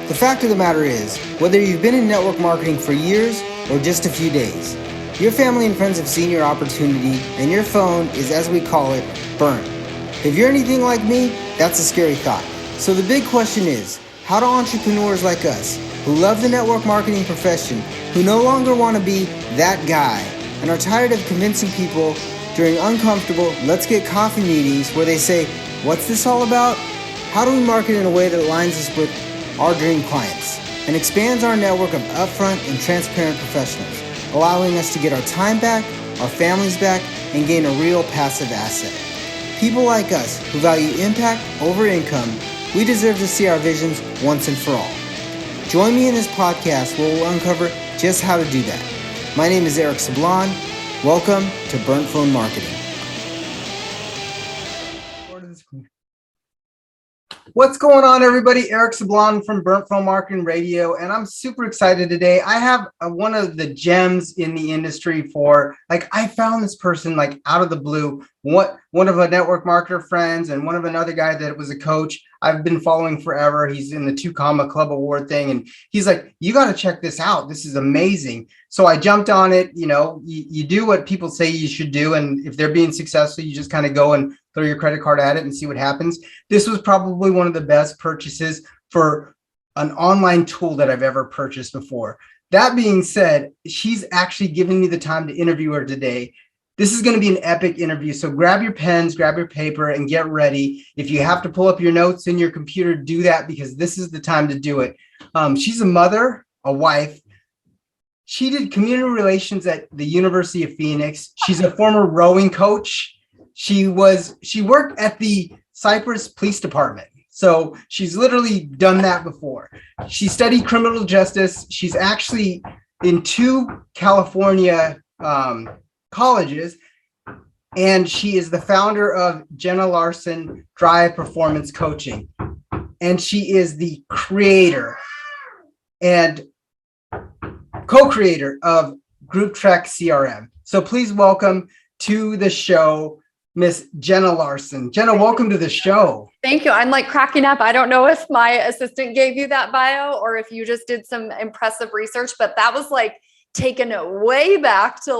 The fact of the matter is, whether you've been in network marketing for years or just a few days, your family and friends have seen your opportunity and your phone is, as we call it, burnt. If you're anything like me, that's a scary thought. So the big question is, how do entrepreneurs like us, who love the network marketing profession, who no longer want to be that guy, and are tired of convincing people during uncomfortable let's get coffee meetings where they say, what's this all about? How do we market in a way that aligns us with our dream clients and expands our network of upfront and transparent professionals, allowing us to get our time back, our families back, and gain a real passive asset? People like us who value impact over income, we deserve to see our visions once and for all. Join me in this podcast where we'll uncover just how to do that. My name is Eric Sablon. Welcome to Burnt Phone Marketing. What's going on, everybody? Eric Sablon from Burnt Phone Marketing Radio, and I'm super excited today. I have one of the gems in the industry for, I found this person out of the blue. One of a network marketer friends and one of another guy that was a coach I've been following forever. He's in the 2 Comma Club Award thing, and he's like, you got to check this out. This is amazing. So I jumped on it. You do what people say you should do, and if they're being successful, you just kind of go and throw your credit card at it and see what happens. This was probably one of the best purchases for an online tool that I've ever purchased before. That being said, she's actually giving me the time to interview her today. This is going to be an epic interview. So grab your pens, grab your paper, and get ready. If you have to pull up your notes in your computer, do that, because this is the time to do it. She's a mother, a wife. She did community relations at the University of Phoenix. She's a former rowing coach. She worked at the Cypress Police Department. So she's literally done that before. She studied criminal justice. She's actually in 2 California colleges, and she is the founder of Jenna Larson Drive Performance Coaching. And she is the creator and co-creator of Grouptrack CRM. So please welcome to the show, Miss Jenna Larson. Jenna, welcome to the show. Thank you. I'm cracking up. I don't know if my assistant gave you that bio or if you just did some impressive research, but that was taking it way back to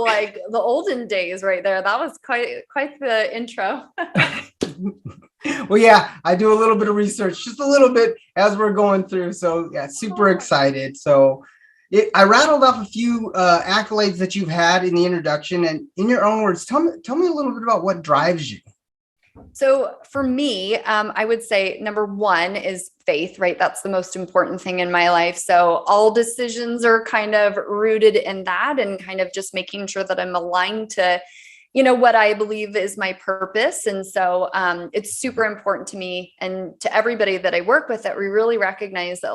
the olden days right there. That was quite the intro. Well, yeah, I do a little bit of research, just a little bit as we're going through. So yeah, super excited. So I rattled off a few accolades that you've had in the introduction, and in your own words, tell me a little bit about what drives you. So for me, I would say number 1 is faith, right? That's the most important thing in my life. So all decisions are kind of rooted in that, and kind of just making sure that I'm aligned to, what I believe is my purpose. And so it's super important to me and to everybody that I work with that we really recognize that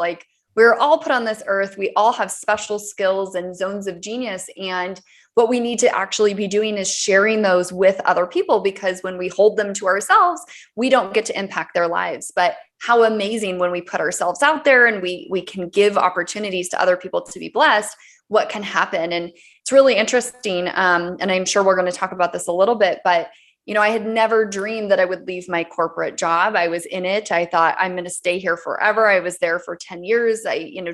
we're all put on this earth. We all have special skills and zones of genius. And what we need to actually be doing is sharing those with other people, because when we hold them to ourselves, we don't get to impact their lives. But how amazing when we put ourselves out there and we can give opportunities to other people to be blessed, what can happen. And it's really interesting. And I'm sure we're going to talk about this a little bit, but I had never dreamed that I would leave my corporate job. I was in it. I thought I'm going to stay here forever. I was there for 10 years.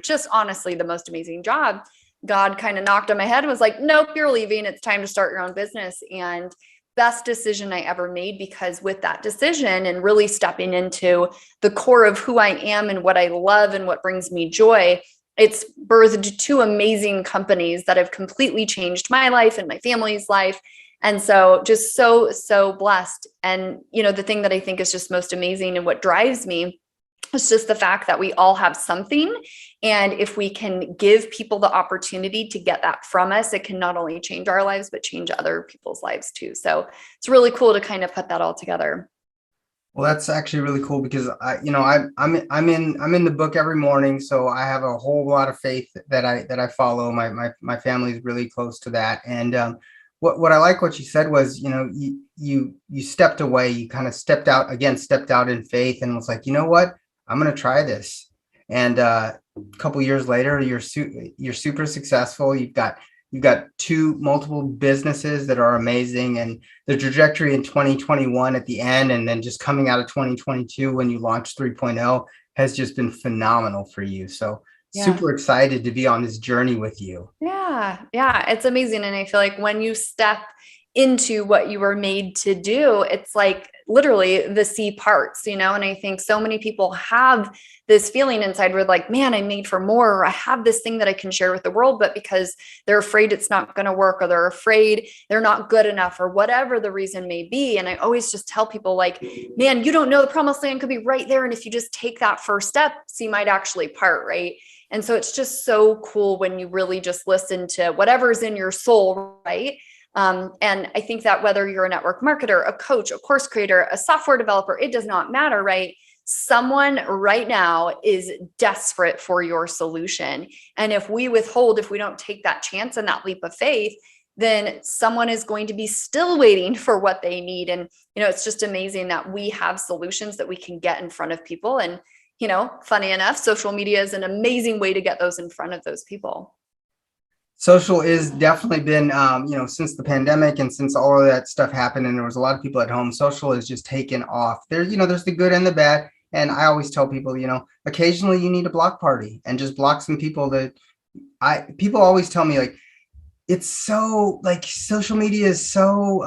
Just honestly, the most amazing job. God kind of knocked on my head and was like, nope, you're leaving. It's time to start your own business. And best decision I ever made, because with that decision and really stepping into the core of who I am and what I love and what brings me joy, it's birthed 2 amazing companies that have completely changed my life and my family's life. And so just so blessed. And, the thing that I think is just most amazing and what drives me is just the fact that we all have something. And if we can give people the opportunity to get that from us, it can not only change our lives, but change other people's lives too. So it's really cool to kind of put that all together. Well, that's actually really cool, because I'm in the book every morning, so I have a whole lot of faith that I follow. My family is really close to that, and what I like what you said was, you stepped away, you kind of stepped out in faith, and was like, you know what, I'm going to try this. And a couple years later, you're super successful. You've got 2 multiple businesses that are amazing, and the trajectory in 2021 at the end, and then just coming out of 2022 when you launched 3.0 has just been phenomenal for you. So Yeah. super excited to be on this journey with you. Yeah. Yeah. It's amazing. And I feel like when you step into what you were made to do, it's like literally the C parts, and I think so many people have this feeling inside where like, man, I'm made for more, or I have this thing that I can share with the world, but because they're afraid it's not going to work, or they're afraid they're not good enough, or whatever the reason may be. And I always just tell people like, man, you don't know, the promised land could be right there. And if you just take that first step, C might actually part, right? And so it's just so cool when you really just listen to whatever's in your soul, right? And I think that whether you're a network marketer, a coach, a course creator, a software developer, it does not matter, right? Someone right now is desperate for your solution. And if we withhold, if we don't take that chance and that leap of faith, then someone is going to be still waiting for what they need. And, it's just amazing that we have solutions that we can get in front of people. And funny enough, social media is an amazing way to get those in front of those people. Social is definitely been, since the pandemic and since all of that stuff happened and there was a lot of people at home, social is just taken off. There's the good and the bad. And I always tell people, occasionally you need a block party and just block some people people always tell me like, it's so like social media is so,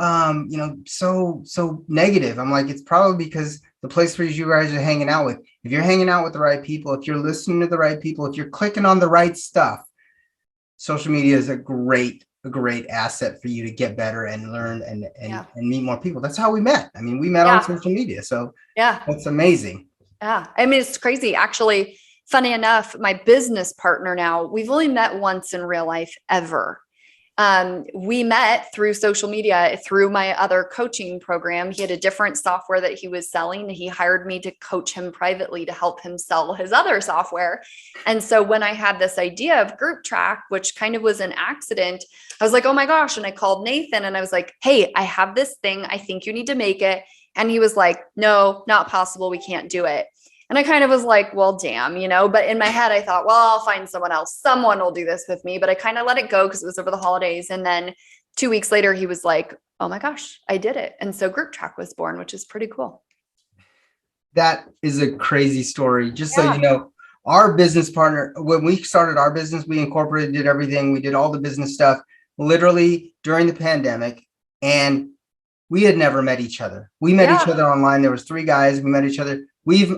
so negative. I'm like, it's probably because the place where you guys are hanging out with, if you're hanging out with the right people, if you're listening to the right people, if you're clicking on the right stuff, social media is a great asset for you to get better and learn and meet more people. That's how we met. I mean, we met on social media. So yeah, that's amazing. Yeah. I mean, it's crazy. Actually, funny enough, my business partner now, we've only met once in real life ever. We met through social media, through my other coaching program. He had a different software that he was selling. He hired me to coach him privately to help him sell his other software. And so when I had this idea of Grouptrack, which kind of was an accident, I was like, oh my gosh. And I called Nathan and I was like, hey, I have this thing. I think you need to make it. And he was like, no, not possible. We can't do it. And I kind of was like, well, damn, but in my head, I thought, well, I'll find someone else. Someone will do this with me. But I kind of let it go because it was over the holidays. And then 2 weeks later, he was like, oh my gosh, I did it. And so Grouptrack was born, which is pretty cool. That is a crazy story. Just so you know, our business partner, when we started our business, we incorporated, did everything. We did all the business stuff literally during the pandemic. And we had never met each other. We met each other online. There was 3 guys. We met each other.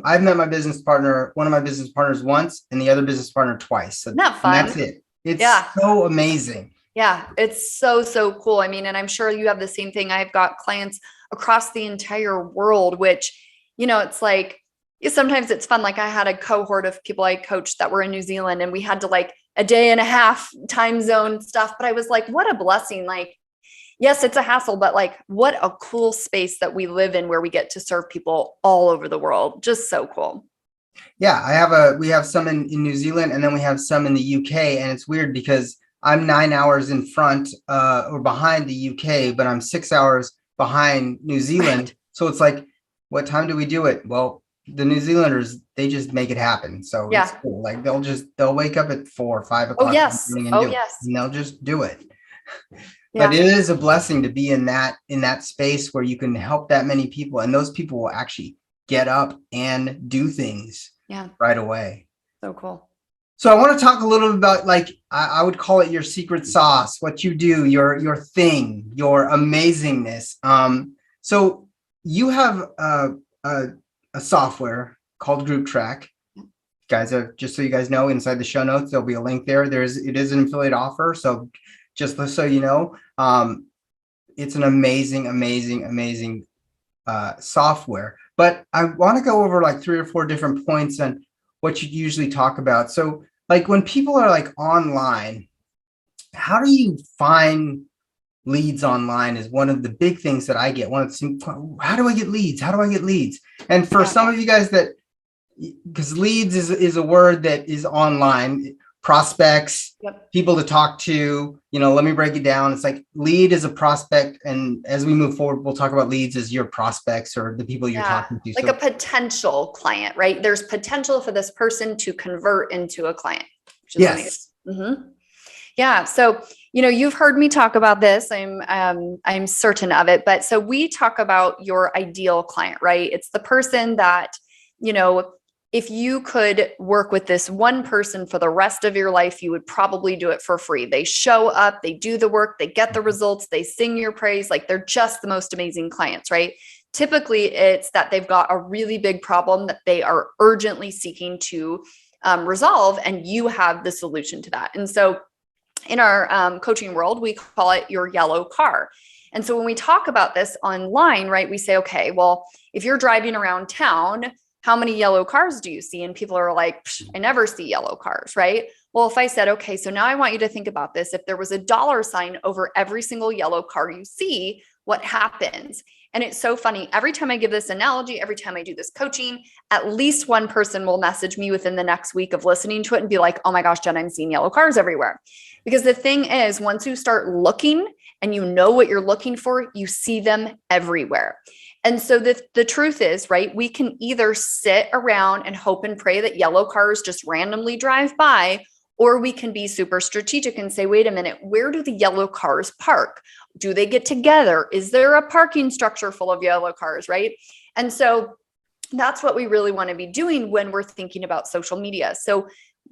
I've met my business partner, one of my business partners once, and the other business partner twice. So not fun. That's it. It's so amazing. Yeah, it's so, so cool. I mean, and I'm sure you have the same thing. I've got clients across the entire world, which, it's like, sometimes it's fun. Like I had a cohort of people I coached that were in New Zealand and we had to like a day and a half time zone stuff. But I was like, what a blessing. Like, yes, it's a hassle, but like, what a cool space that we live in where we get to serve people all over the world. Just so cool. Yeah, we have some in New Zealand and then we have some in the UK. And it's weird because I'm 9 hours in front or behind the UK, but I'm 6 hours behind New Zealand. Right. So it's like, what time do we do it? Well, the New Zealanders, they just make it happen. So it's cool. Like they'll wake up at 4 or 5 o'clock. Oh, yes. And they'll just do it. But it is a blessing to be in that space where you can help that many people. And those people will actually get up and do things right away. So cool. So I want to talk a little bit about, like, I would call it your secret sauce, what you do, your thing, your amazingness. So you have a software called Grouptrack. Guys, just so you guys know, inside the show notes, there'll be a link there. It is an affiliate offer. So just so you know, it's an amazing software. But I want to go over like 3 or 4 different points on what you usually talk about. So like when people are like online, how do you find leads online is one of the big things that I get. How do I get leads? How do I get leads? And for some of you guys because leads is a word that is online, prospects, people to talk to, let me break it down. It's like lead is a prospect. And as we move forward, we'll talk about leads as your prospects or the people you're talking to. Like a potential client, right? There's potential for this person to convert into a client. Which is amazing. Mm-hmm. Yeah. So, you've heard me talk about this. I'm certain of it. But so we talk about your ideal client, right? It's the person that, if you could work with this one person for the rest of your life, you would probably do it for free. They show up, they do the work, they get the results, they sing your praise. Like they're just the most amazing clients, right? Typically, it's that they've got a really big problem that they are urgently seeking to resolve, and you have the solution to that. And so in our coaching world, we call it your yellow car. And so when we talk about this online, right, we say, okay, well, if you're driving around town, how many yellow cars do you see? And people are like, I never see yellow cars, right? Well, if I said, okay, so now I want you to think about this. If there was a dollar sign over every single yellow car you see, what happens? And it's so funny. Every time I give this analogy, every time I do this coaching, at least one person will message me within the next week of listening to it and be like, oh my gosh, Jen, I'm seeing yellow cars everywhere. Because the thing is, once you start looking and you know what you're looking for, you see them everywhere. And so the truth is, right, we can either sit around and hope and pray that yellow cars just randomly drive by, or we can be super strategic and say, wait a minute, where do the yellow cars park? Do they get together? Is there a parking structure full of yellow cars, right? And so that's what we really want to be doing when we're thinking about social media. So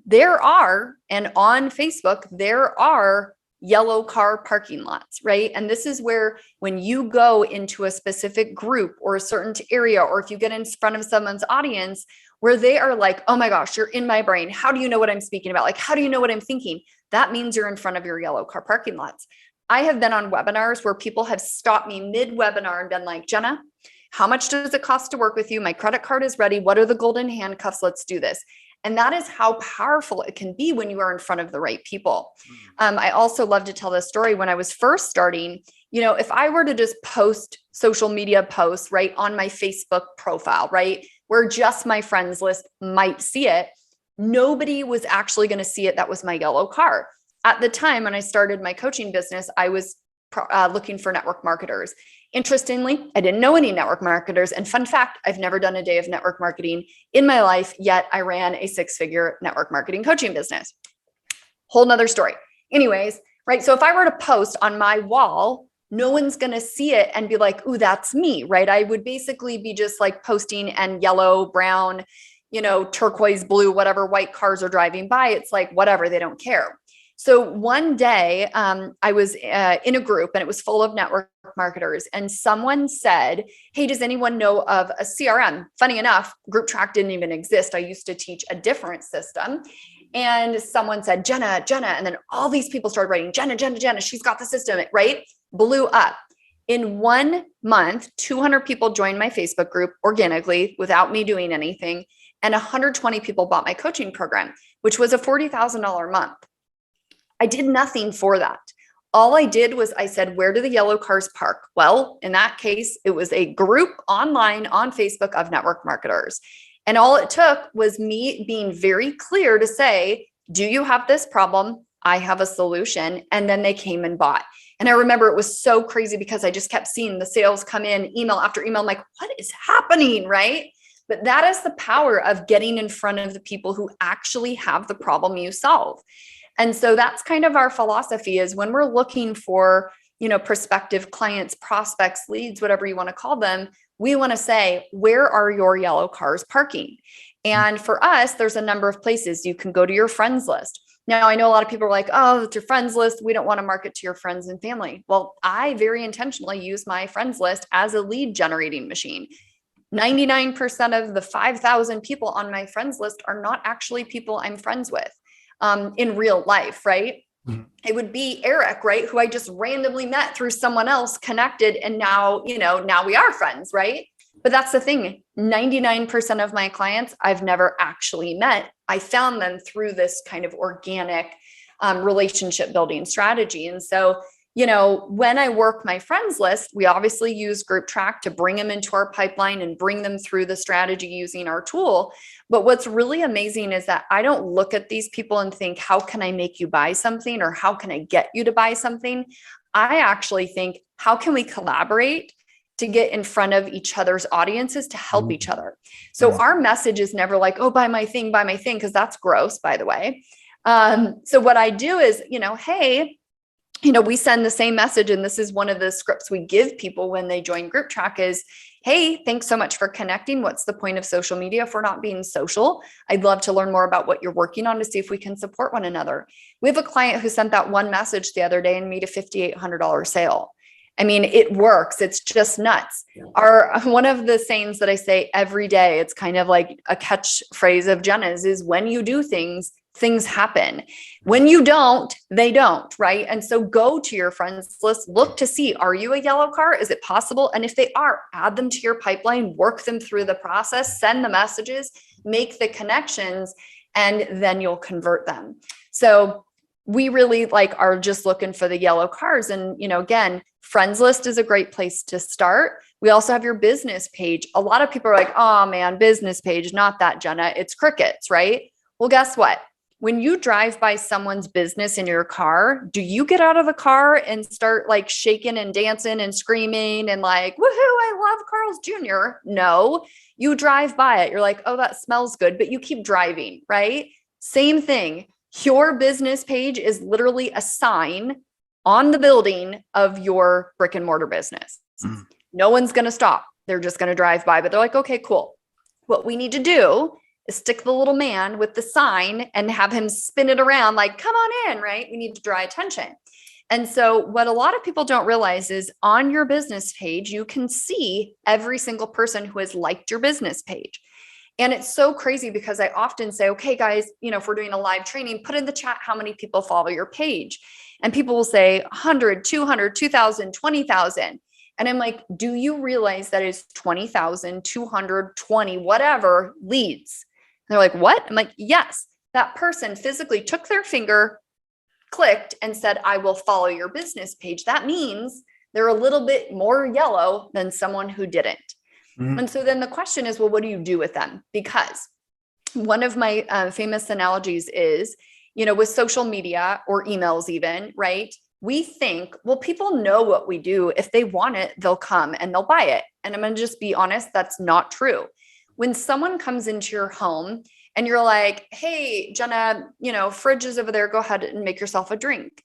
there are, and on Facebook, there are yellow car parking lots, right? And this is where when you go into a specific group or a certain area, or if you get in front of someone's audience where they are like, oh my gosh, you're in my brain. How do you know what I'm speaking about? Like, how do you know what I'm thinking? That means you're in front of your yellow car parking lots. I have been on webinars where people have stopped me mid-webinar and been like, Jenna, how much does it cost to work with you? My credit card is ready. What are the golden handcuffs? Let's do this. And that is how powerful it can be when you are in front of the right people. I also love to tell this story. When I was first starting, if I were to just post social media posts, right, on my Facebook profile, right, where just my friends list might see it, nobody was actually going to see it. That was my yellow car. At the time when I started my coaching business, I was looking for network marketers. Interestingly, I didn't know any network marketers. And fun fact, I've never done a day of network marketing in my life, yet I ran a 6-figure network marketing coaching business. Whole nother story. Anyways, right? So if I were to post on my wall, no one's going to see it and be like, ooh, that's me, right? I would basically be just like posting and yellow, brown, turquoise, blue, whatever white cars are driving by. It's like, whatever, they don't care. So one day I was in a group and it was full of network marketers, and someone said, hey, does anyone know of a CRM? Funny enough, Grouptrack didn't even exist. I used to teach a different system. And someone said, Jenna, and then all these people started writing, Jenna, she's got the system, right? Blew up. In 1 month, 200 people joined my Facebook group organically without me doing anything. And 120 people bought my coaching program, which was a $40,000 a month. I did nothing for that. All I did was I said, where do the yellow cars park? Well, in that case, it was a group online on Facebook of network marketers. And all it took was me being very clear to say, do you have this problem? I have a solution. And then they came and bought. And I remember it was so crazy because I just kept seeing the sales come in email after email. I'm like, what is happening, right? But that is the power of getting in front of the people who actually have the problem you solve. And so that's kind of our philosophy, is when we're looking for, prospective clients, prospects, leads, whatever you want to call them, we want to say, where are your yellow cars parking? And for us, there's a number of places. You can go to your friends list. Now, I know a lot of people are like, oh, it's your friends list. We don't want to market to your friends and family. Well, I very intentionally use my friends list as a lead generating machine. 99% of the 5,000 people on my friends list are not actually people I'm friends with. In real life, right? Mm-hmm. It would be Eric, right? Who I just randomly met through someone else, connected. And now, now we are friends, right? But that's the thing. 99% of my clients I've never actually met. I found them through this kind of organic relationship building strategy. And so, when I work my friends list, we obviously use Grouptrack to bring them into our pipeline and bring them through the strategy using our tool. But what's really amazing is that I don't look at these people and think, how can I make you buy something, or how can I get you to buy something? I actually think, how can we collaborate to get in front of each other's audiences to help each other? So our message is never like, oh, buy my thing, because that's gross, by the way. So what I do is, hey, we send the same message. And this is one of the scripts we give people when they join Grouptrack is, hey, thanks so much for connecting. What's the point of social media if we're not being social? I'd love to learn more about what you're working on to see if we can support one another. We have a client who sent that one message the other day and made a $5,800 sale. I mean, it works. It's just nuts. One of the sayings that I say every day, it's kind of like a catchphrase of Jenna's, is when you do things, things happen. When you don't, they don't, right? And so go to your friends list, look to see, are you a yellow car? Is it possible? And if they are, add them to your pipeline, work them through the process, send the messages, make the connections, and then you'll convert them. So we really are just looking for the yellow cars. And, again, friends list is a great place to start. We also have your business page. A lot of people are like, oh man, business page, not that, Jenna, it's crickets, right? Well, guess what? When you drive by someone's business in your car, do you get out of the car and start shaking and dancing and screaming and woohoo, I love Carl's Jr.? No, you drive by it. You're like, oh, that smells good, but you keep driving, right? Same thing. Your business page is literally a sign on the building of your brick and mortar business. Mm. No one's going to stop. They're just going to drive by, but they're like, okay, cool. What we need to do is stick the little man with the sign and have him spin it around come on in, right? We need to draw attention. And so what a lot of people don't realize is on your business page, you can see every single person who has liked your business page. And it's so crazy because I often say, okay, guys, if we're doing a live training, put in the chat how many people follow your page. And people will say 100, 200, 2,000, 20,000. And I'm like, do you realize that is 20,000, 220, whatever leads? And they're like, what? I'm like, yes, that person physically took their finger, clicked, and said, I will follow your business page. That means they're a little bit more yellow than someone who didn't. Mm-hmm. And so then the question is, well, what do you do with them? Because one of my famous analogies is, with social media or emails even, right? We think, well, people know what we do. If they want it, they'll come and they'll buy it. And I'm going to just be honest, that's not true. When someone comes into your home and you're like, hey, Jenna, fridge is over there. Go ahead and make yourself a drink.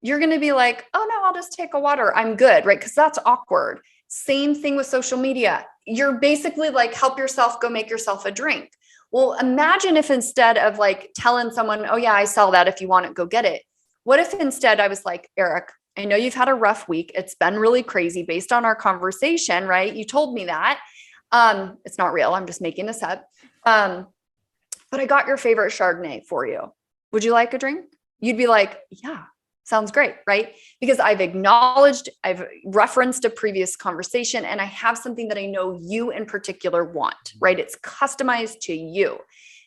You're going to be like, oh no, I'll just take a water. I'm good, right? Because that's awkward. Same thing with social media. You're basically help yourself, go make yourself a drink. Well, imagine if instead of telling someone, oh yeah, I sell that. If you want it, go get it. What if instead I was like, Eric, I know you've had a rough week. It's been really crazy based on our conversation, right? You told me that. It's not real. I'm just making this up. But I got your favorite Chardonnay for you. Would you like a drink? You'd be like, yeah, sounds great, right? Because I've acknowledged, I've referenced a previous conversation, and I have something that I know you in particular want, right? It's customized to you.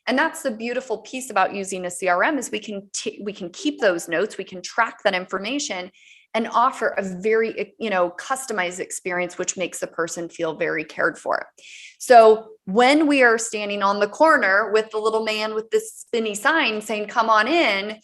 And that's the beautiful piece about using a CRM is we can keep those notes, we can track that information and offer a very, customized experience, which makes the person feel very cared for. So when we are standing on the corner with the little man with this spinny sign saying, come on in,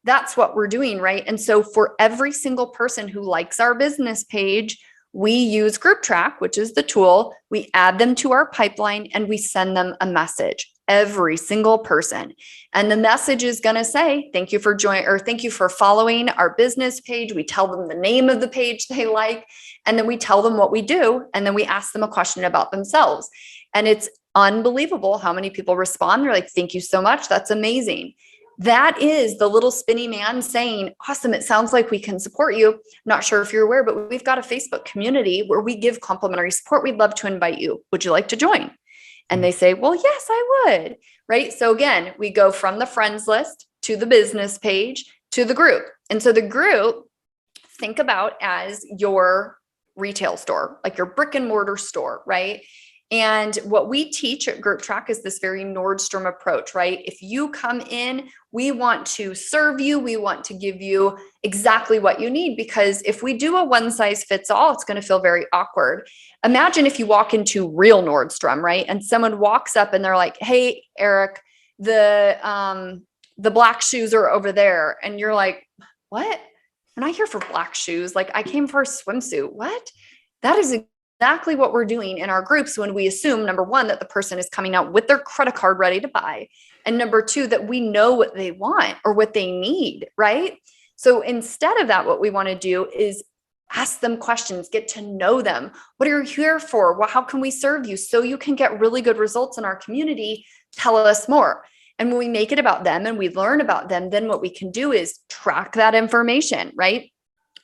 that's what we're doing, right? And so for every single person who likes our business page, we use Grouptrack, which is the tool. We add them to our pipeline and we send them a message, every single person. And the message is going to say, thank you for joining, or thank you for following our business page. We tell them the name of the page they like, and then we tell them what we do. And then we ask them a question about themselves. And it's unbelievable how many people respond. They're like, thank you so much. That's amazing. That is the little spinny man saying, awesome, it sounds like we can support you. Not sure if you're aware, but we've got a Facebook community where we give complimentary support. We'd love to invite you. Would you like to join? And they say, well, yes, I would, right? So again, we go from the friends list to the business page to the group. And so the group, think about as your retail store, like your brick and mortar store, right? And what we teach at Grouptrack is this very Nordstrom approach, right? If you come in, we want to serve you. We want to give you exactly what you need, because if we do a one size fits all, it's going to feel very awkward. Imagine if you walk into real Nordstrom, right? And someone walks up and they're like, hey, Eric, the black shoes are over there. And you're like, what? I'm not here for black shoes. I came for a swimsuit. What? That is exactly what we're doing in our groups when we assume, number one, that the person is coming out with their credit card ready to buy. And number two, that we know what they want or what they need, right? So instead of that, what we want to do is Ask them questions, get to know them. What are you here for? Well, how can we serve you so you can get really good results in our community? Tell us more. And when we make it about them and we learn about them, then what we can do is track that information, right?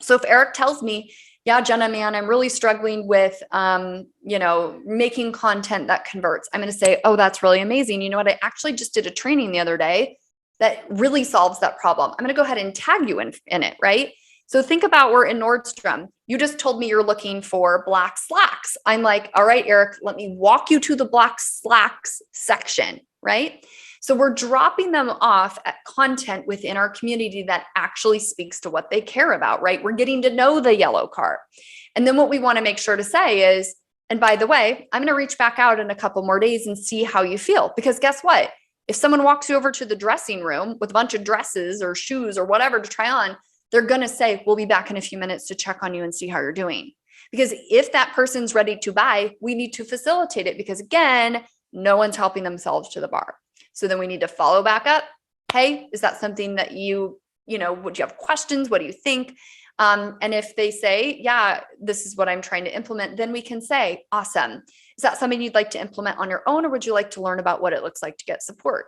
So if Eric tells me, yeah, Jenna, man, I'm really struggling with, making content that converts. I'm going to say, oh, that's really amazing. You know what? I actually just did a training the other day that really solves that problem. I'm going to go ahead and tag you in it, right? So think about, we're in Nordstrom. You just told me you're looking for black slacks. I'm like, all right, Eric, let me walk you to the black slacks section, right? So we're dropping them off at content within our community that actually speaks to what they care about, right? We're getting to know the yellow car. And then what we want to make sure to say is, and by the way, I'm going to reach back out in a couple more days and see how you feel. Because guess what? If someone walks you over to the dressing room with a bunch of dresses or shoes or whatever to try on, they're going to say, we'll be back in a few minutes to check on you and see how you're doing. Because if that person's ready to buy, we need to facilitate it, because again, no one's helping themselves to the bar. So then we need to follow back up. Hey, is that something that would you have questions? What do you think? And if they say, yeah, this is what I'm trying to implement, then we can say, awesome. Is that something you'd like to implement on your own, or would you like to learn about what it looks like to get support?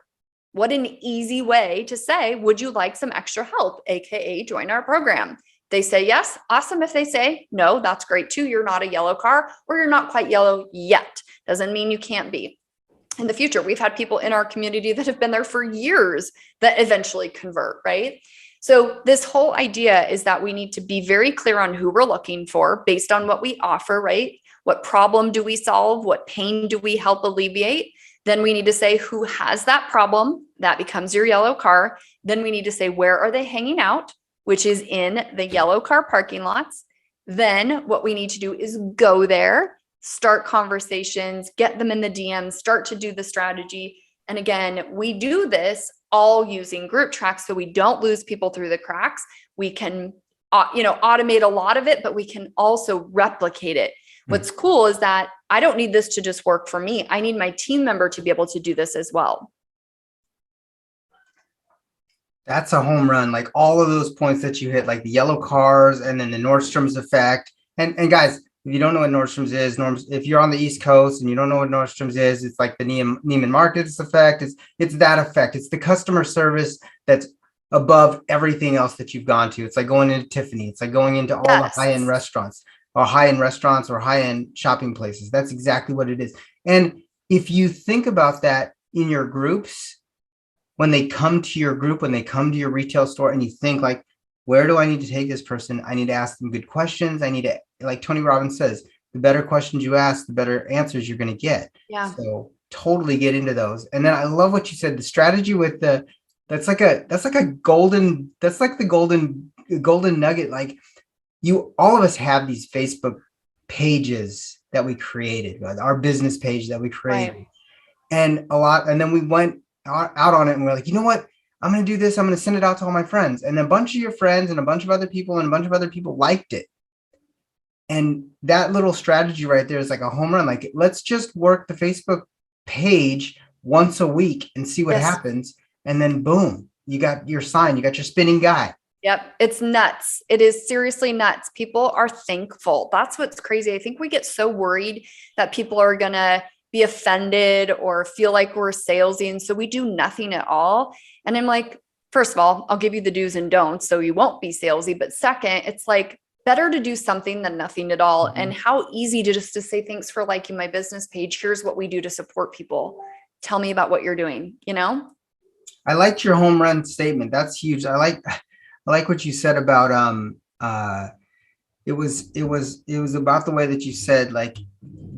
What an easy way to say, would you like some extra help, AKA join our program? They say yes, awesome. If they say no, that's great too. You're not a yellow car, or you're not quite yellow yet. Doesn't mean you can't be. In the future, we've had people in our community that have been there for years that eventually convert, right? So this whole idea is that we need to be very clear on who we're looking for based on what we offer, right? What problem do we solve? What pain do we help alleviate? Then we need to say who has that problem. That becomes your yellow car. Then we need to say, where are they hanging out, which is in the yellow car parking lots. Then what we need to do is go there, start conversations, get them in the DMs, start to do the strategy. And again, we do this all using Grouptrack, so we don't lose people through the cracks. We can, automate a lot of it, but we can also replicate it. What's cool is that I don't need this to just work for me. I need my team member to be able to do this as well. That's a home run. Like all of those points that you hit, like the yellow cars and then the Nordstrom's effect. And guys, if you don't know what Nordstrom's is, if you're on the East Coast and you don't know what Nordstrom's is, it's like the Neiman Marcus effect. It's that effect. It's the customer service that's above everything else that you've gone to. It's like going into Tiffany. It's like going into all the high-end restaurants or high-end shopping places. That's exactly what it is. And if you think about that in your groups, when they come to your group, when they come to your retail store, and you think like, where do I need to take this person? I need to ask them good questions. I need to, like Tony Robbins says, the better questions you ask, the better answers you're going to get. Yeah. So totally get into those. And then I love what you said, the strategy with that's like the golden nugget. Like all of us have these Facebook pages that we created, our business page that we created. Right. And then we went out on it and we're like, you know what? I'm going to do this. I'm going to send it out to all my friends. And a bunch of your friends and a bunch of other people liked it. And that little strategy right there is like a home run. Like, let's just work the Facebook page once a week and see what happens. And then boom, you got your sign, you got your spinning guy. Yep. It's nuts. It is seriously nuts. People are thankful. That's what's crazy. I think we get so worried that people are going to be offended or feel like we're salesy. And so we do nothing at all. And I'm like, first of all, I'll give you the do's and don'ts so you won't be salesy. But second, it's like better to do something than nothing at all. Mm-hmm. And how easy to say, thanks for liking my business page. Here's what we do to support people. Tell me about what you're doing, I liked your home run statement. That's huge. I like what you said about it was about the way that you said like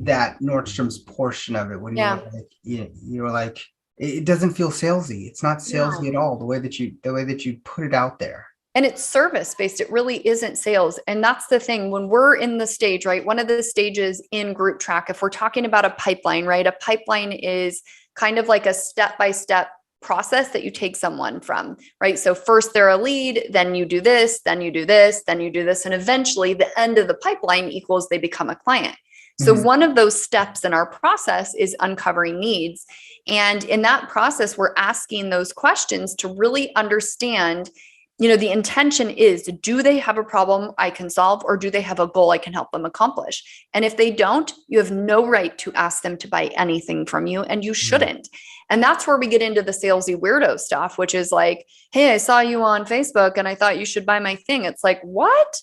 that Nordstrom's portion of it when you were like it doesn't feel salesy. It's not salesy at all, the way that you put it out there. And it's service based. It really isn't sales. And that's the thing when we're in the stage, right? One of the stages in Grouptrack, if we're talking about a pipeline, right? A pipeline is kind of like a step-by-step process that you take someone from, right? So first they're a lead, then you do this, then you do this, then you do this. And eventually the end of the pipeline equals they become a client. So one of those steps in our process is uncovering needs. And in that process, we're asking those questions to really understand, the intention is, do they have a problem I can solve, or do they have a goal I can help them accomplish? And if they don't, you have no right to ask them to buy anything from you, and you shouldn't. And that's where we get into the salesy weirdo stuff, which is like, hey, I saw you on Facebook and I thought you should buy my thing. It's like, what?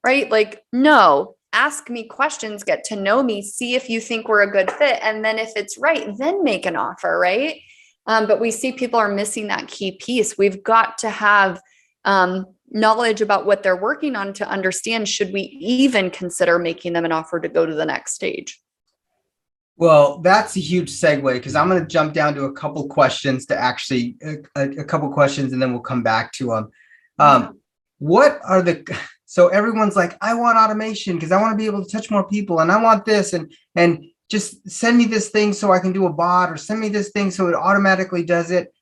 Right? Like, no, ask me questions, get to know me, see if you think we're a good fit. And then if it's right, then make an offer, right? But we see people are missing that key piece. We've got to have knowledge about what they're working on to understand, should we even consider making them an offer to go to the next stage? Well, that's a huge segue, because I'm going to jump down to a couple questions to actually a couple questions, and then we'll come back to them. What are so everyone's like, I want automation because I want to be able to touch more people, and I want this, and just send me this thing so I can do a bot, or send me this thing so it automatically does it.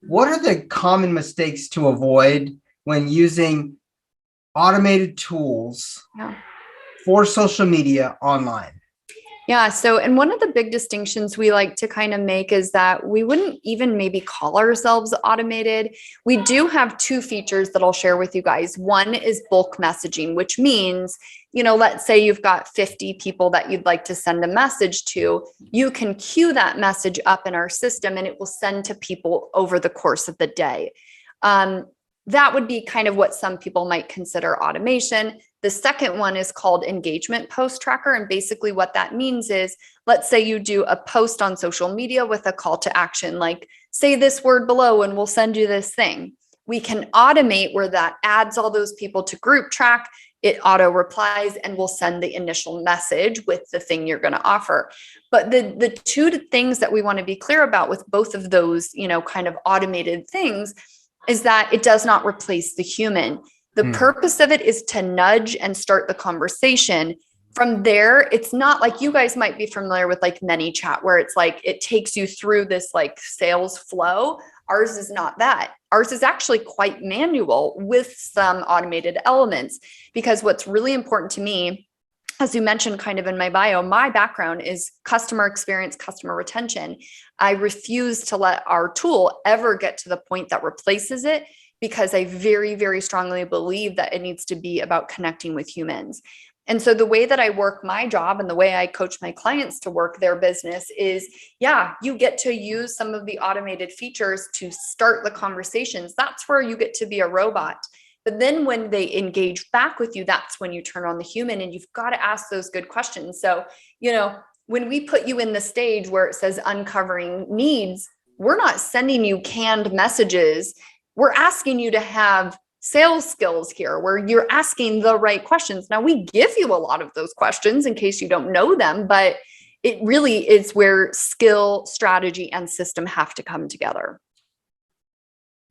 What are the common mistakes to avoid when using automated tools for social media online? Yeah. So, and one of the big distinctions we like to kind of make is that we wouldn't even maybe call ourselves automated. We do have two features that I'll share with you guys. One is bulk messaging, which means, let's say you've got 50 people that you'd like to send a message to. You can queue that message up in our system and it will send to people over the course of the day. That would be kind of what some people might consider automation. The second one is called engagement post tracker. And basically what that means is, let's say you do a post on social media with a call to action, like say this word below and we'll send you this thing. We can automate where that adds all those people to Grouptrack. It auto replies and will send the initial message with the thing you're going to offer. But the two things that we want to be clear about with both of those, kind of automated things, is that it does not replace the human. The purpose of it is to nudge and start the conversation. From there, it's not like, you guys might be familiar with like ManyChat, where it's like, it takes you through this like sales flow. Ours is not that. Ours is actually quite manual with some automated elements, because what's really important to me, as you mentioned kind of in my bio, my background is customer experience, customer retention. I refuse to let our tool ever get to the point that replaces it, because I very, very strongly believe that it needs to be about connecting with humans. And so the way that I work my job and the way I coach my clients to work their business is, you get to use some of the automated features to start the conversations. That's where you get to be a robot. But then when they engage back with you, that's when you turn on the human, and you've got to ask those good questions. So, when we put you in the stage where it says uncovering needs, we're not sending you canned messages. We're asking you to have sales skills here, where you're asking the right questions. Now, we give you a lot of those questions in case you don't know them, but it really is where skill, strategy, and system have to come together.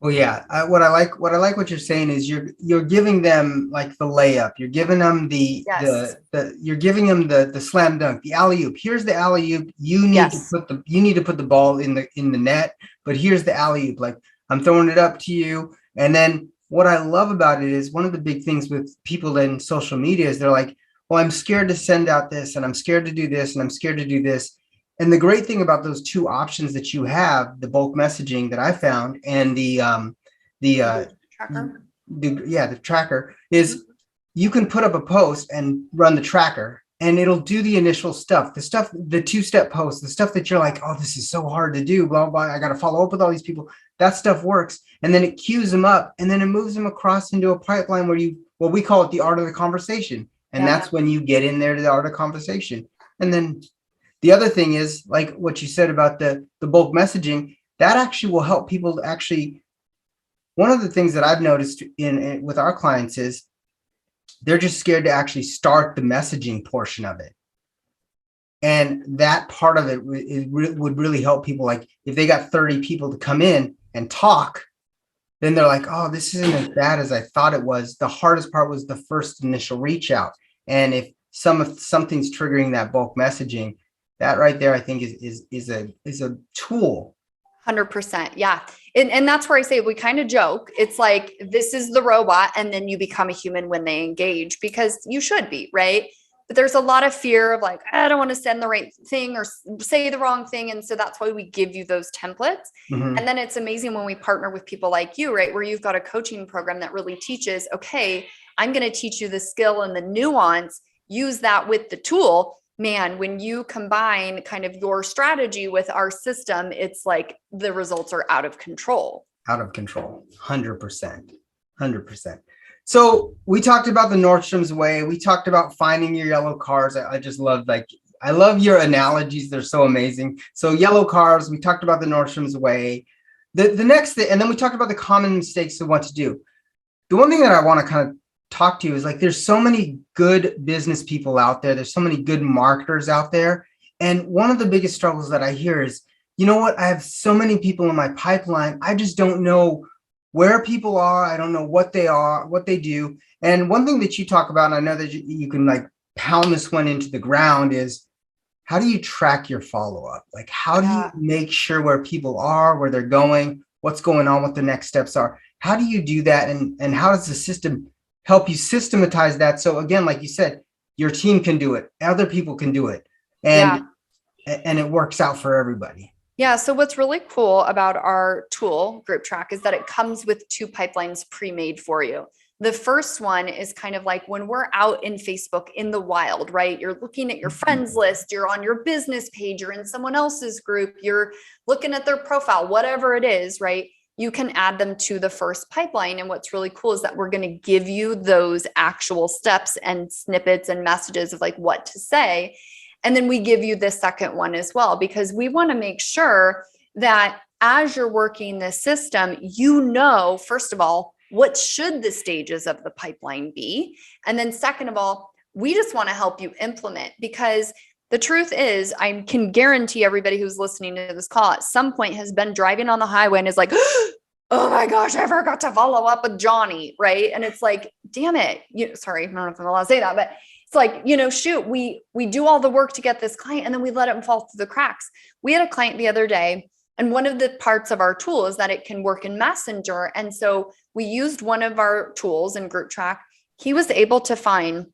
Well, yeah. What I like what you're saying is you're giving them like the layup. You're giving them you're giving them the slam dunk, the alley oop. Here's the alley oop. You need to put the ball in the net. But here's the alley oop. Like, I'm throwing it up to you. And then what I love about it is, one of the big things with people in social media is they're like, well, I'm scared to send out this, and I'm scared to do this, and I'm scared to do this. And the great thing about those two options that you have, the bulk messaging that I found, and the tracker, the tracker, is you can put up a post and run the tracker, and it'll do the initial stuff, the two-step post, the stuff that you're like, oh, this is so hard to do, blah, blah, I got to follow up with all these people. That stuff works. And then it queues them up, and then it moves them across into a pipeline where we call it the art of the conversation. And that's when you get in there to the art of conversation. And then the other thing is, like what you said about the bulk messaging, that actually will help people to actually, one of the things that I've noticed with our clients is they're just scared to actually start the messaging portion of it. And that part of it would really help people. Like, if they got 30 people to come in and talk, then they're like, oh, this isn't as bad as I thought it was. The hardest part was the first initial reach out. And if something's triggering that bulk messaging, that right there, I think is a tool. 100%. Yeah. And that's where I say, we kind of joke. It's like, this is the robot, and then you become a human when they engage, because you should be, right? there's a lot of fear of like, I don't want to send the right thing or say the wrong thing. And so that's why we give you those templates. And then it's amazing when we partner with people like you, right? Where you've got a coaching program that really teaches, okay, I'm going to teach you the skill and the nuance, use that with the tool. Man, when you combine kind of your strategy with our system, it's like the results are out of control. Out of control. 100%. 100%. So we talked about the Nordstrom's way. We talked about finding your yellow cars. I just love, like, I love your analogies. They're so amazing. So yellow cars, we talked about the Nordstrom's way. The next thing, and then we talked about the common mistakes of what to do. The one thing that I want to kind of talk to you is like, there's so many good business people out there. There's so many good marketers out there. And one of the biggest struggles that I hear is, you know what? I have so many people in my pipeline. I just don't know where people are. I don't know what they are, what they do. And one thing that you talk about, and I know that you can like pound this one into the ground, is how do you track your follow-up? Like, how do you make sure where people are, where they're going, what's going on, what the next steps are? How do you do that? And how does the system help you systematize that? So again, like you said, your team can do it. Other people can do it. And it works out for everybody. Yeah. So what's really cool about our tool, Grouptrack, is that it comes with 2 pipelines pre-made for you. The first one is kind of like when we're out in Facebook in the wild, right? You're looking at your friends list, you're on your business page, you're in someone else's group, you're looking at their profile, whatever it is, right? You can add them to the first pipeline. And what's really cool is that we're going to give you those actual steps and snippets and messages of like what to say. And then we give you the second one as well, because we want to make sure that as you're working this system, you know, first of all, what should the stages of the pipeline be? And then second of all, we just want to help you implement, because the truth is, I can guarantee everybody who's listening to this call at some point has been driving on the highway and is like, oh my gosh, I forgot to follow up with Johnny, right? And it's like, damn it. Sorry, I don't know if I'm allowed to say that, but it's like, shoot, we do all the work to get this client and then we let him fall through the cracks. We had a client the other day, and one of the parts of our tool is that it can work in Messenger. And so we used one of our tools in Grouptrack. He was able to find,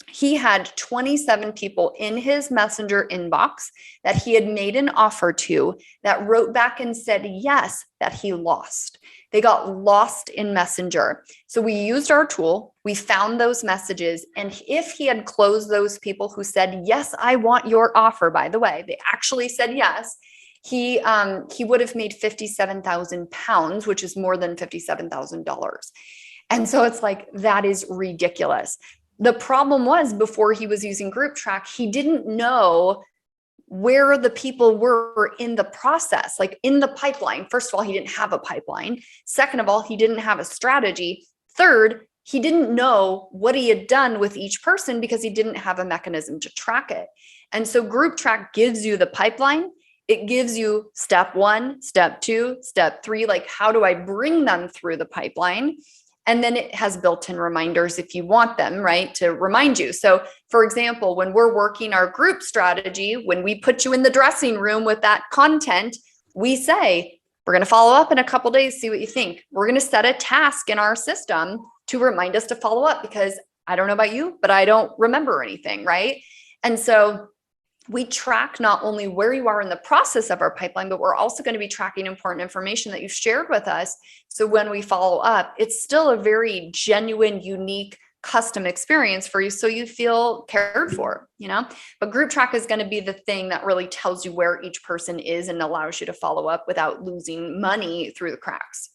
he had 27 people in his Messenger inbox that he had made an offer to that wrote back and said yes, that he lost. They got lost in Messenger. So we used our tool. We found those messages. And if he had closed those people who said, yes, I want your offer, by the way, they actually said yes, he would have made 57,000 pounds, which is more than $57,000. And so it's like, that is ridiculous. The problem was, before he was using Grouptrack, he didn't know where the people were in the process, like in the pipeline. First of all, he didn't have a pipeline. Second of all, he didn't have a strategy. Third, he didn't know what he had done with each person because he didn't have a mechanism to track it. And so Grouptrack gives you the pipeline. It gives you step 1, step 2, step 3, like how do I bring them through the pipeline? And then it has built-in reminders if you want them, right, to remind you. So for example, when we're working our group strategy, when we put you in the dressing room with that content, we say, we're going to follow up in a couple of days, see what you think. We're going to set a task in our system to remind us to follow up, because I don't know about you, but I don't remember anything, right? And so we track not only where you are in the process of our pipeline, but we're also going to be tracking important information that you've shared with us. So when we follow up, it's still a very genuine, unique, custom experience for you. So you feel cared for, but Grouptrack is going to be the thing that really tells you where each person is and allows you to follow up without losing money through the cracks.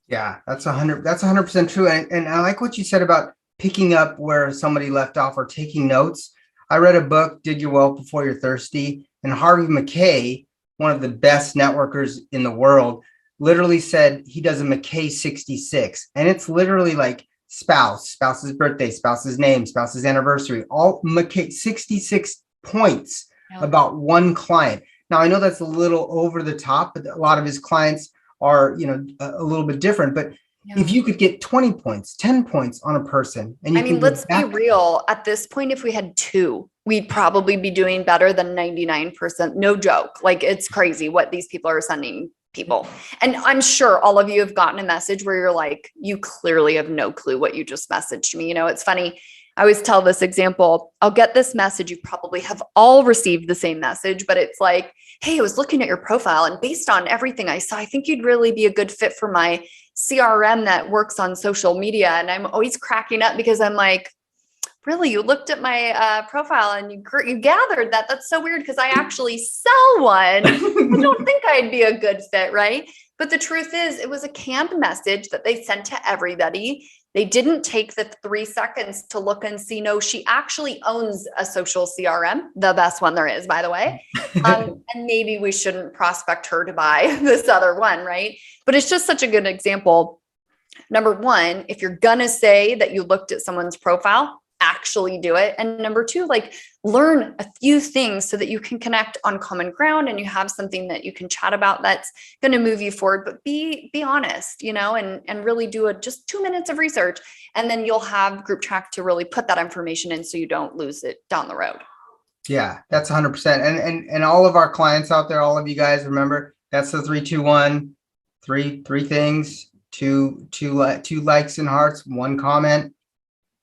Yeah, that's 100% true. And I like what you said about picking up where somebody left off or taking notes. I read a book, Dig Your Well Before You're Thirsty, and Harvey McKay, one of the best networkers in the world, literally said he does a McKay 66. And it's literally like spouse's birthday, spouse's name, spouse's anniversary, all McKay 66 points about one client. Now, I know that's a little over the top, but a lot of his clients are, a little bit different. But if you could get 20 points, 10 points on a person, and let's be real. At this point, if we had 2, we'd probably be doing better than 99%. No joke. Like, it's crazy what these people are sending people. And I'm sure all of you have gotten a message where you're like, you clearly have no clue what you just messaged me. It's funny. I always tell this example. I'll get this message. You probably have all received the same message, but it's like, hey, I was looking at your profile and based on everything I saw, I think you'd really be a good fit for my CRM that works on social media. And I'm always cracking up because I'm like, really, you looked at my profile and you gathered that. That's so weird because I actually sell one. I don't think I'd be a good fit, right? But the truth is, it was a canned message that they sent to everybody. They didn't take the 3 seconds to look and see, no, she actually owns a social CRM, the best one there is, by the way. And maybe we shouldn't prospect her to buy this other one, right? But it's just such a good example. Number one, if you're going to say that you looked at someone's profile, actually do it. And number two, like learn a few things so that you can connect on common ground and you have something that you can chat about that's going to move you forward, but be honest, and really do just 2 minutes of research. And then you'll have Grouptrack to really put that information in so you don't lose it down the road. Yeah, that's 100%. And all of our clients out there, all of you guys, remember that's the 3, 2, 1, three things, two likes and hearts, 1 comment,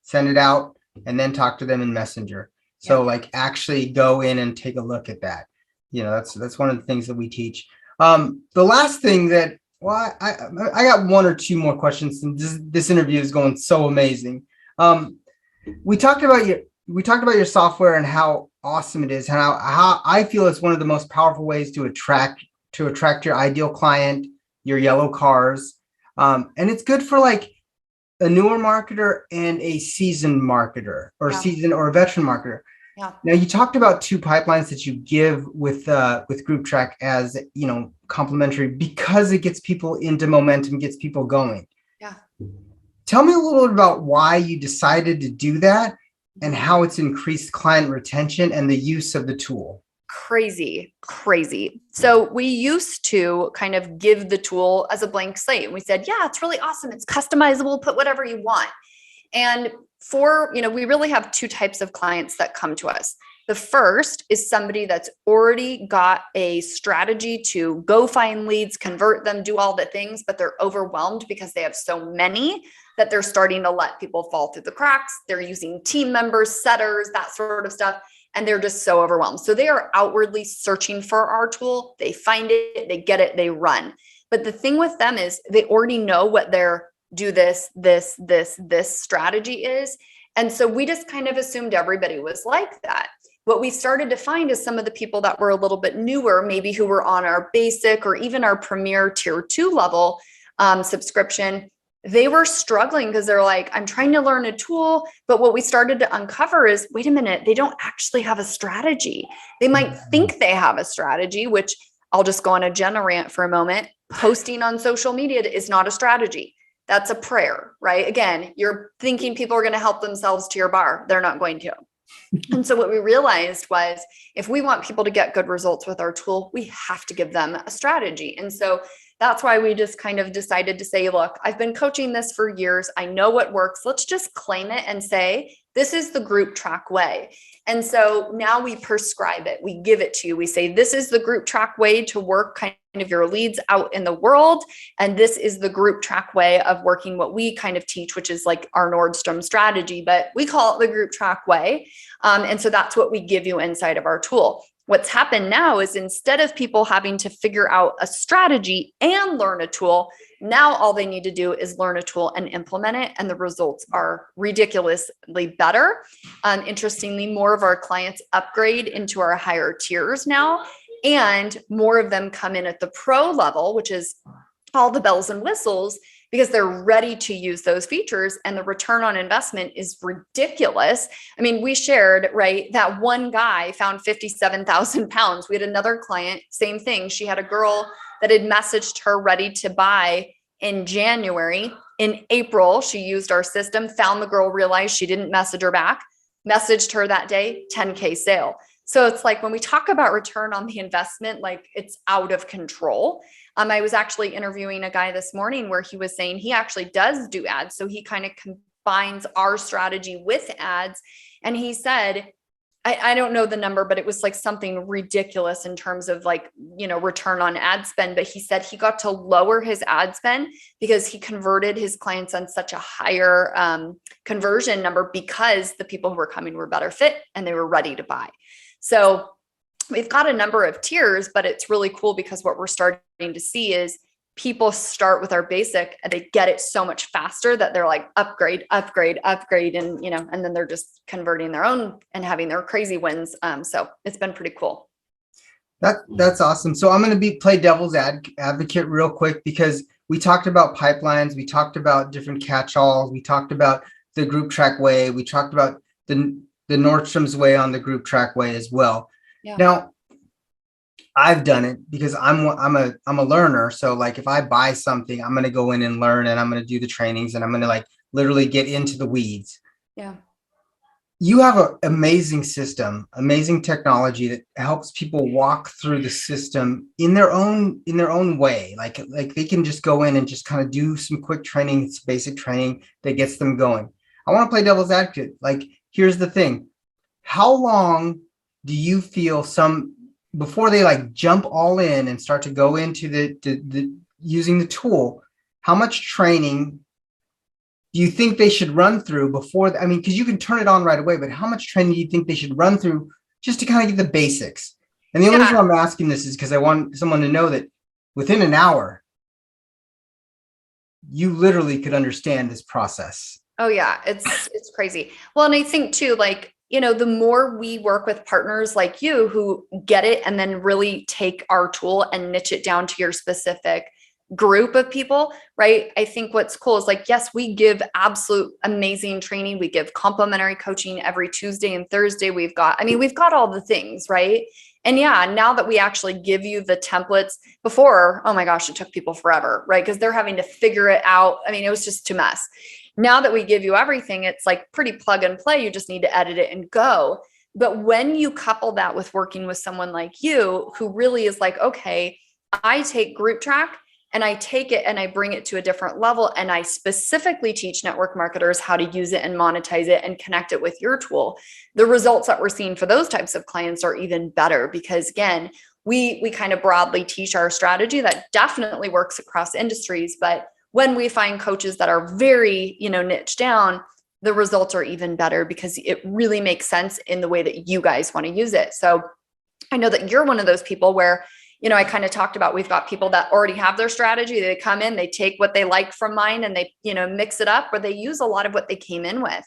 send it out, and then talk to them in Messenger. So like actually go in and take a look at that. That's one of the things that we teach. The last thing that, well, I got 1 or 2 more questions, and this interview is going so amazing. We talked about your software and how awesome it is, and how I feel it's one of the most powerful ways to attract your ideal client, your yellow cars. And it's good for like a newer marketer and a seasoned marketer or a veteran marketer. Yeah. Now you talked about 2 pipelines that you give with Grouptrack as, complimentary because it gets people into momentum, gets people going. Yeah. Tell me a little bit about why you decided to do that and how it's increased client retention and the use of the tool. Crazy. So we used to kind of give the tool as a blank slate. And we said, yeah, it's really awesome. It's customizable. Put whatever you want. And we really have 2 types of clients that come to us. The first is somebody that's already got a strategy to go find leads, convert them, do all the things, but they're overwhelmed because they have so many that they're starting to let people fall through the cracks. They're using team members, setters, that sort of stuff. And they're just so overwhelmed. So they are outwardly searching for our tool. They find it, they get it, they run. But the thing with them is they already know what their do this strategy is. And so we just kind of assumed everybody was like that. What we started to find is some of the people that were a little bit newer, maybe who were on our basic or even our premier tier 2 level subscription, they were struggling because they're like, I'm trying to learn a tool. But what we started to uncover is, wait a minute, they don't actually have a strategy. They might think they have a strategy, which I'll just go on a Jenna rant for a moment. Posting on social media is not a strategy. That's a prayer, right? Again, you're thinking people are going to help themselves to your bar. They're not going to. And so what we realized was, if we want people to get good results with our tool, we have to give them a strategy. And so that's why we just kind of decided to say, look, I've been coaching this for years. I know what works. Let's just claim it and say, this is the Grouptrack way. And so now we prescribe it. We give it to you. We say, this is the Grouptrack way to work kind of your leads out in the world. And this is the Grouptrack way of working what we kind of teach, which is like our Nordstrom strategy, but we call it the Grouptrack way. And so that's what we give you inside of our tool. What's happened now is, instead of people having to figure out a strategy and learn a tool, now all they need to do is learn a tool and implement it. And the results are ridiculously better. Interestingly, more of our clients upgrade into our higher tiers now, and more of them come in at the pro level, which is all the bells and whistles, because they're ready to use those features, and the return on investment is ridiculous. I mean, we shared, right, that one guy found 57,000 pounds. We had another client, same thing. She had a girl that had messaged her ready to buy in January. In April, she used our system, found the girl, realized she didn't message her back, messaged her that day, 10K sale. So it's like, when we talk about return on the investment, like, it's out of control. I was actually interviewing a guy this morning where he was saying he actually does do ads. So he kind of combines our strategy with ads. And he said, I don't know the number, but it was like something ridiculous in terms of like, return on ad spend. But he said he got to lower his ad spend because he converted his clients on such a higher conversion number because the people who were coming were better fit and they were ready to buy. So we've got a number of tiers, but it's really cool because what we're starting to see is people start with our basic and they get it so much faster that they're like upgrade. And, and then they're just converting their own and having their crazy wins. So it's been pretty cool. That's awesome. So I'm going to play devil's advocate real quick, because we talked about pipelines. We talked about different catch-alls. We talked about the Grouptrack way. We talked about the Nordstrom's way on the Grouptrack way as well. Yeah. Now, I've done it because I'm a learner. So like if I buy something, I'm going to go in and learn, and I'm going to do the trainings, and I'm going to like literally get into the weeds. Yeah. You have an amazing system, amazing technology that helps people walk through the system in their own way. Like they can just go in and just kind of do some quick training. It's basic training that gets them going. I want to play devil's advocate. Like, here's the thing. How long do you feel before they like jump all in and start to go into the using the tool, how much training do you think they should run through before? Because you can turn it on right away, but how much training do you think they should run through just to kind of get the basics? And the only reason I'm asking this is because I want someone to know that within an hour, you literally could understand this process. Oh yeah, it's crazy. Well, and I think too, like, the more we work with partners like you who get it and then really take our tool and niche it down to your specific group of people, right? I think what's cool is like, yes, we give absolute amazing training. We give complimentary coaching every Tuesday and Thursday. We've got all the things, right? And yeah, now that we actually give you the templates, before, oh my gosh, it took people forever, right? Because they're having to figure it out. It was just too mess. Now that we give you everything, it's like pretty plug and play. You just need to edit it and go. But when you couple that with working with someone like you, who really is like, okay, I take Grouptrack and I take it and I bring it to a different level. And I specifically teach network marketers how to use it and monetize it and connect it with your tool. The results that we're seeing for those types of clients are even better because, again, we kind of broadly teach our strategy that definitely works across industries. But when we find coaches that are very, niche down, the results are even better because it really makes sense in the way that you guys want to use it. So I know that you're one of those people where, I kind of talked about, we've got people that already have their strategy. They come in, they take what they like from mine and they, mix it up, or they use a lot of what they came in with.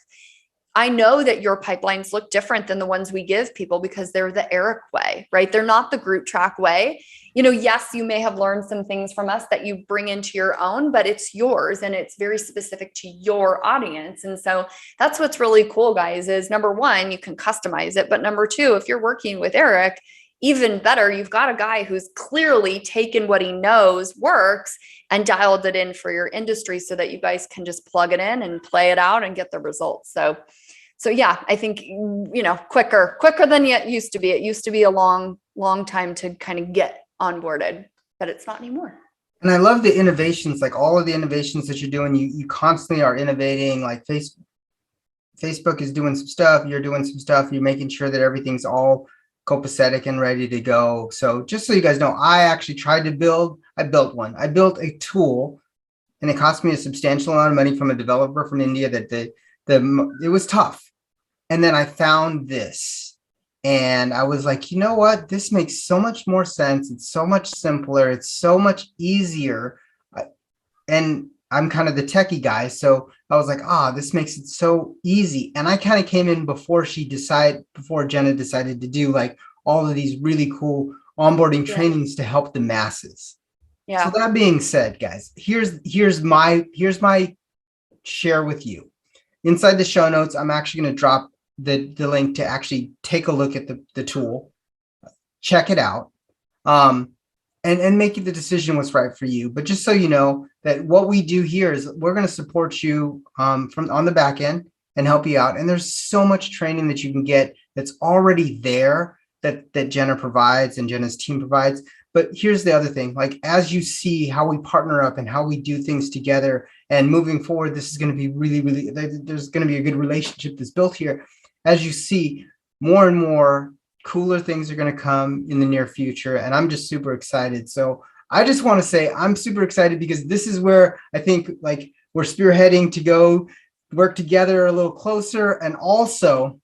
I know that your pipelines look different than the ones we give people because they're the Eric way, right? They're not the Grouptrack way. Yes, you may have learned some things from us that you bring into your own, but it's yours and it's very specific to your audience. And so that's what's really cool, guys, is number one, you can customize it. But number two, if you're working with Eric, even better, you've got a guy who's clearly taken what he knows works and dialed it in for your industry so that you guys can just plug it in and play it out and get the results. So yeah, I think, quicker than it used to be. It used to be a long time to kind of get onboarded, but it's not anymore. And I love the innovations, like all of the innovations that you're doing. You constantly are innovating. Like Facebook is doing some stuff. You're doing some stuff. You're making sure that everything's all copacetic and ready to go. So just so you guys know, I actually tried to build a tool, and it cost me a substantial amount of money from a developer from India that it was tough. And then I found this and I was like, you know what? This makes so much more sense. It's so much simpler. It's so much easier. And I'm kind of the techie guy. So I was like, this makes it so easy. And I kind of came in before Jenna decided to do like all of these really cool onboarding trainings to help the masses. Yeah. So that being said, guys, here's my share with you. Inside the show notes, I'm actually going to drop the link to actually take a look at the tool, check it out, and make the decision what's right for you. But just so you know that what we do here is we're going to support you from on the back end and help you out. And there's so much training that you can get that's already there that Jenna provides and Jenna's team provides. But here's the other thing, like as you see how we partner up and how we do things together and moving forward, this is going to be really, really, there's going to be a good relationship that's built here. As you see, more and more cooler things are going to come in the near future. And I'm just super excited. So I just want to say I'm super excited because this is where I think like we're spearheading to go work together a little closer. And also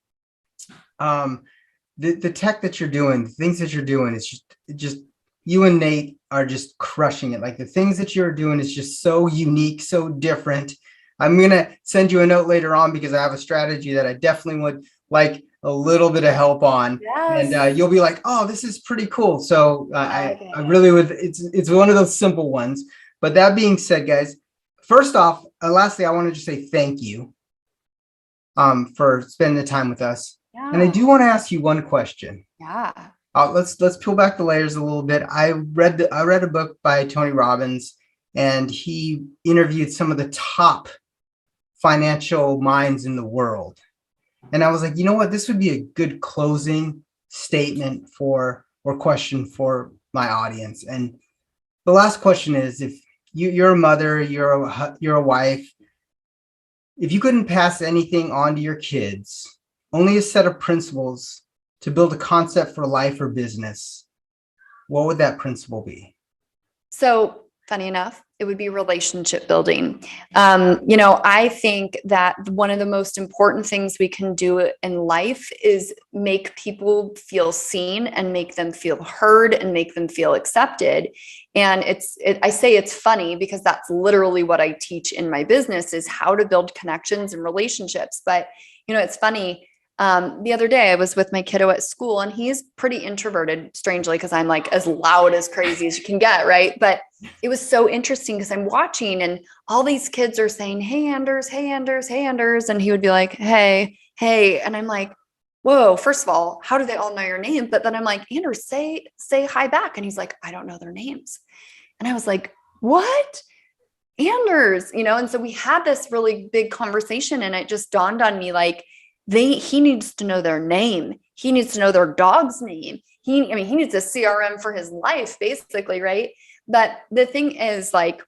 the tech that you're doing, the things that you're doing, it's just you and Nate are just crushing it. Like the things that you're doing is just so unique, so different. I'm gonna send you a note later on because I have a strategy that I definitely would like a little bit of help on, and Yes. you'll be like, "Oh, this is pretty cool." So I Okay. really would. It's one of those simple ones. But that being said, guys, first off, lastly, I want to just say thank you for spending the time with us. And I Yeah. do want to ask you one question. Yeah. Let's peel back the layers a little bit. I read a book by Tony Robbins, and he interviewed some of the top financial minds in the world. And I was like, you know what? This would be a good closing statement for or question for my audience. And the last question is: if you're a mother, you're a wife, if you couldn't pass anything on to your kids, only a set of principles to build a concept for life or business, what would that principle be? So, funny enough, it would be relationship building. I think that one of the most important things we can do in life is make people feel seen and make them feel heard and make them feel accepted. And I say it's funny because that's literally what I teach in my business is how to build connections and relationships. But, it's funny. The other day I was with my kiddo at school and he's pretty introverted, strangely, because I'm like as loud as crazy as you can get. Right. But it was so interesting because I'm watching and all these kids are saying, "Hey, Anders, hey, Anders, hey, Anders." And he would be like, "Hey, hey." And I'm like, whoa, first of all, how do they all know your name? But then I'm like, "Anders, say hi back." And he's like, "I don't know their names." And I was like, "What? Anders?" And so we had this really big conversation and it just dawned on me like, he needs to know their name. He needs to know their dog's name. He needs a CRM for his life, basically, right? But the thing is, like,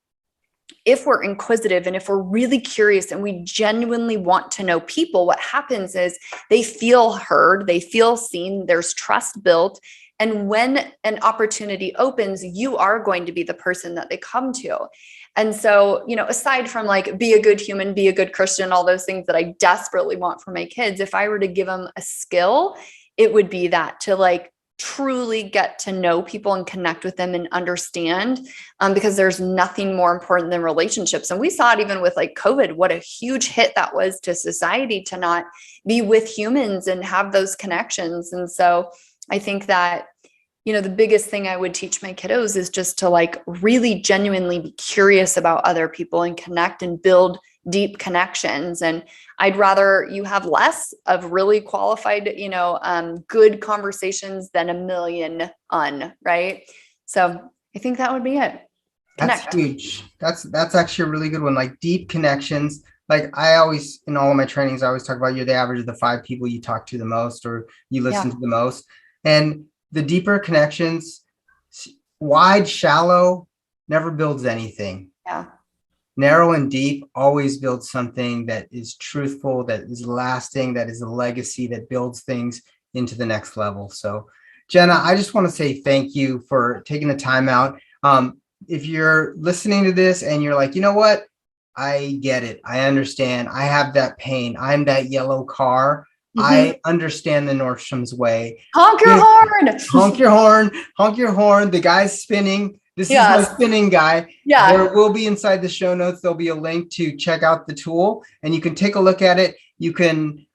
if we're inquisitive and if we're really curious and we genuinely want to know people, what happens is they feel heard, they feel seen, there's trust built. And when an opportunity opens, you are going to be the person that they come to. And so, aside from like be a good human, be a good Christian, all those things that I desperately want for my kids, if I were to give them a skill, it would be that to like truly get to know people and connect with them and understand, because there's nothing more important than relationships. And we saw it even with like COVID, what a huge hit that was to society to not be with humans and have those connections. And so I think that, the biggest thing I would teach my kiddos is just to like really genuinely be curious about other people and connect and build deep connections. And I'd rather you have less of really qualified, good conversations than a million right? So I think that would be it. That's Connect. huge. That's actually a really good one. Like deep connections. Like I always, in all of my trainings, I always talk about you're the average of the 5 people you talk to the most or you listen Yeah. to the most. And the deeper connections, wide, shallow, never builds anything. Yeah. Narrow and deep always builds something that is truthful, that is lasting, that is a legacy that builds things into the next level. So, Jenna, I just want to say thank you for taking the time out. If you're listening to this and you're like, you know what? I get it. I understand. I have that pain. I'm that yellow car. Mm-hmm. I understand the Nordstrom's way. Honk your horn. Honk your horn, honk your horn. The guy's spinning. This is my Yes. spinning guy. Yeah. There will be inside the show notes, there'll be a link to check out the tool and you can take a look at it. You can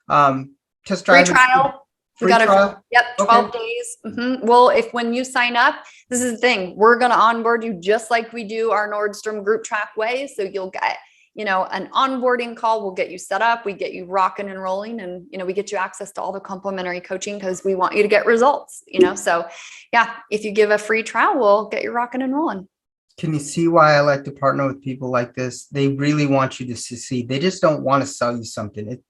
test Free drive it. trial. We Free got trial. Yep, 12 Okay. days. Well, when you sign up, this is the thing. We're going to onboard you just like we do our Nordstrom Grouptrack way. So you'll get, an onboarding call. We'll get you set up. We get you rocking and rolling, and we get you access to all the complimentary coaching because we want you to get results. So yeah, if you give a free trial, we'll get you rocking and rolling. Can you see why I like to partner with people like this? They really want you to succeed. They just don't want to sell you something.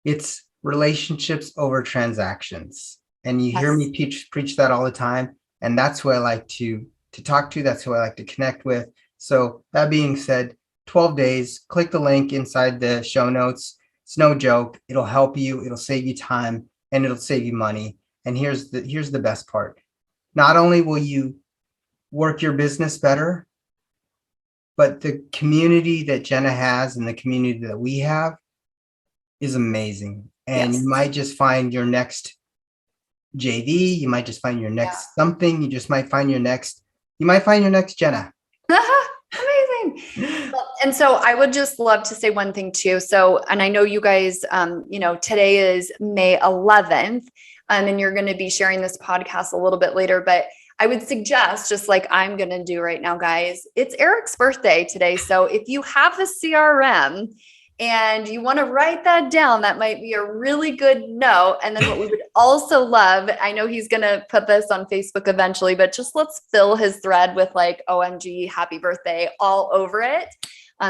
It's relationships over transactions. And you hear me preach that all the time. And that's who I like to talk to. That's who I like to connect with. So that being said, 12 days, click the link inside the show notes. It's no joke. It'll help you. It'll save you time. and it'll save you money. And here's the best part. Not only will you work your business better, but the community that Jenna has and the community that we have is amazing. And Yes. you might just find your next JD, you might just find your next something, you might find your next Jenna. Amazing. And so I would just love to say one thing too. So, and I know you guys, today is May 11th, and you're going to be sharing this podcast a little bit later, but I would suggest, just like I'm going to do right now, guys, it's Eric's birthday today. So if you have the CRM and you want to write that down, that might be a really good note. And then what we would also love, I know he's going to put this on Facebook eventually, but just let's fill his thread with like, OMG, happy birthday all over it.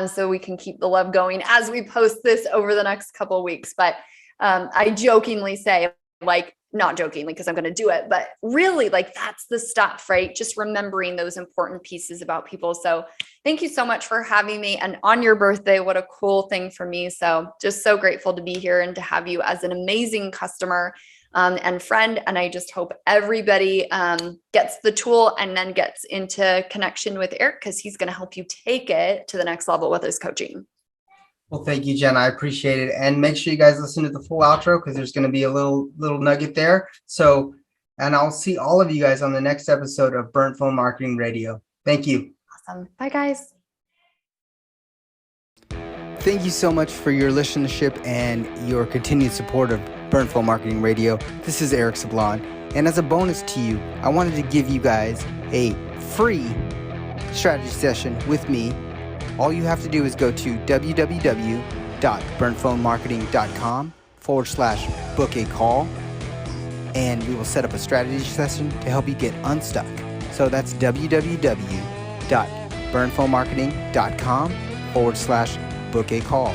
So we can keep the love going as we post this over the next couple of weeks. But I jokingly say, like, not jokingly because I'm going to do it, but really like that's the stuff, right? Just remembering those important pieces about people. So thank you so much for having me, and on your birthday, what a cool thing for me. So just so grateful to be here and to have you as an amazing customer and friend. And I just hope everybody gets the tool and then gets into connection with Eric, because he's going to help you take it to the next level with his coaching. Well, thank you, Jenna. I appreciate it. And make sure you guys listen to the full outro, because there's going to be a little nugget there. So, and I'll see all of you guys on the next episode of Burnt Phone Marketing Radio. Thank you. Awesome. Bye, guys. Thank you so much for your listenership and your continued support of Burnt Phone Marketing Radio. This is Eric Sablon. And as a bonus to you, I wanted to give you guys a free strategy session with me. All you have to do is go to www.burntphonemarketing.com/book a call, and we will set up a strategy session to help you get unstuck. So that's www.burntphonemarketing.com/book a call.